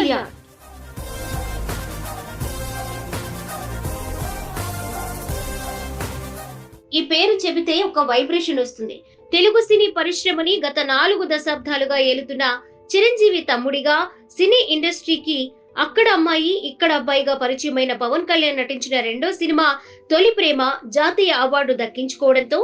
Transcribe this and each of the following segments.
కళ్యాణ్. ఈ పేరు చెబితే ఒక వైబ్రేషన్ వస్తుంది. తెలుగు సినీ పరిశ్రమని గత 4 దశాబ్దాలుగా ఏలుతున్న చిరంజీవి తమ్ముడిగా సినీ ఇండస్ట్రీకి అక్కడ అమ్మాయి ఇక్కడ అబ్బాయిగా పరిచయమైన పవన్ కళ్యాణ్ నటించిన రెండో సినిమా తొలి ప్రేమ జాతీయ అవార్డు దక్కించుకోవడంతో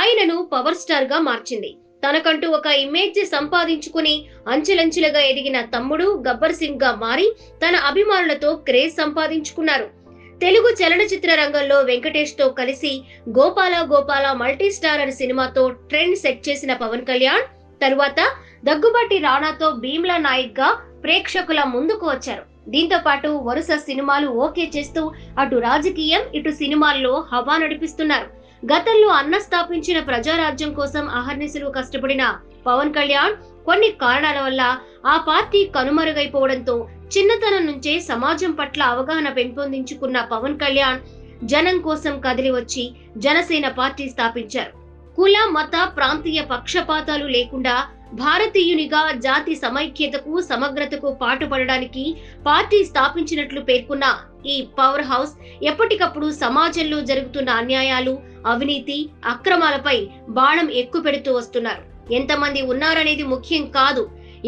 ఆయనను పవర్ స్టార్ గా మార్చింది. తనకంటూ ఒక ఇమేజ్ సంపాదించుకుని అంచెలంచెలుగా ఎదిగిన తమ్ముడు గబ్బర్ సింగ్ గా మారి తన అభిమానులతో క్రేజ్ సంపాదించుకున్నారు. తెలుగు చలనచిత్ర రంగంలో వెంకటేష్ తో కలిసి గోపాల గోపాల మల్టీ స్టారర్ సినిమాతో ట్రెండ్ సెట్ చేసిన పవన్ కళ్యాణ్ తరువాత దగ్గుబాటి రాణాతో భీమ్లా నాయక్ గా ప్రేక్షకుల ముందుకు వచ్చారు. దీంతో పాటు వరుస సినిమాలు ఓకే చేస్తూ అటు రాజకీయం ఇటు సినిమాల్లో హవా నడిపిస్తున్నారు. గతంలో అన్న స్థాపించిన ప్రజారాజ్యం కోసం అహర్నిశలు కష్టపడిన పవన్ కళ్యాణ్ కొన్ని కారణాల వల్ల ఆ పార్టీ కనుమరుగైపోవడంతో చిన్నతనం నుంచే సమాజం పట్ల అవగాహన పెంపొందించుకున్న పవన్ కళ్యాణ్ జనం కోసం కదిలి వచ్చి జనసేన పార్టీ స్థాపించారు. కుల మత ప్రాంతీయ పక్షపాతాలు లేకుండా భారతీయునిగా జాతి సమైక్యతకు సమగ్రతకు పాటుపడడానికి పార్టీ స్థాపించినట్లు పేర్కొన్న ఈ పవర్ హౌస్ ఎప్పటికప్పుడు సమాజంలో జరుగుతున్న అన్యాయాలు, అవినీతి, అక్రమాలపై బాణం ఎక్కుపెడుతూ వస్తున్నారు. ఎంతమంది ఉన్నారనేది ముఖ్యం కాదు,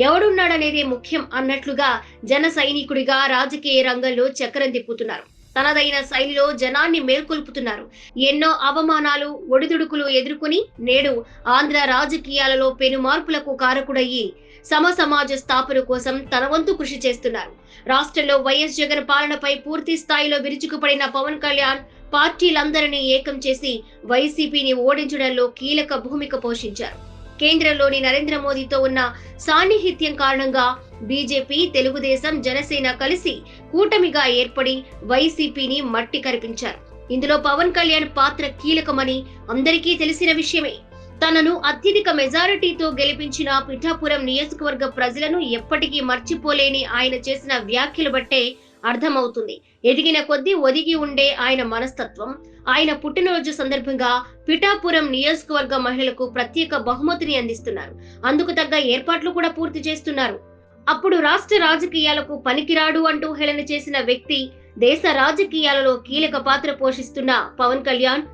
ఎవడున్నాడనేదే ముఖ్యం అన్నట్లుగా జన సైనికుడిగా రాజకీయ రంగంలో చక్రం తిప్పుతున్నారు. తనదైన శైలిలో జనాన్ని మేల్కొల్పుతున్నారు. ఎన్నో అవమానాలు, ఒడిదుడుకులు ఎదుర్కొని నేడు ఆంధ్ర రాజకీయాలలో పెను మార్పులకు కారకుడయ్యి సమాజ స్థాపన కోసం తన వంతు కృషి చేస్తున్నారు. రాష్ట్రంలో వైఎస్ జగన్ పాలనపై పూర్తి స్థాయిలో విరుచుకుపడిన పవన్ కళ్యాణ్ పార్టీలందరినీ ఏకం చేసి వైసీపీని ఓడించడంలో కీలక భూమిక పోషించారు. కేంద్రంలోని నరేంద్ర మోదీతో ఉన్న సాన్నిహిత్యం కారణంగా బీజేపీ, తెలుగుదేశం, జనసేన కలిసి కూటమిగా ఏర్పడి వైసీపీని మట్టి కరిపించారు. ఇందులో పవన్ కళ్యాణ్ పాత్ర కీలకమని అందరికీ తెలిసిన విషయమే. తనను అత్యధిక మెజారిటీతో గెలిపించిన పిఠాపురం నియోజకవర్గ ప్రజలను ఎప్పటికీ మర్చిపోలేని ఆయన చేసిన వ్యాఖ్యలు బట్టే అర్థమవుతుంది. ఎదిగిన కొద్దీ ఒదిగి ఉండే ఆయన మనస్తత్వం. ఆయన పుట్టినరోజు సందర్భంగా పిఠాపురం నియోజకవర్గ మహిళలకు ప్రత్యేక బహుమతిని అందిస్తున్నారు. అందుకు తగ్గ ఏర్పాట్లు కూడా పూర్తి చేస్తున్నారు. అప్పుడు రాష్ట్ర రాజకీయాలకు పనికిరాడు అంటూ హేళన చేసిన వ్యక్తి దేశ రాజకీయాలలో కీలక పాత్ర పోషిస్తున్న పవన్ కళ్యాణ్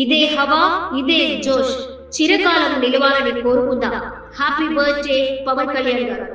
ఇదే హవా, ఇదే జోష్ చిరకాలం నిలవాలని కోరుకుందాం. హ్యాపీ బర్త్డే పవన్ కళ్యాణ్ గారు.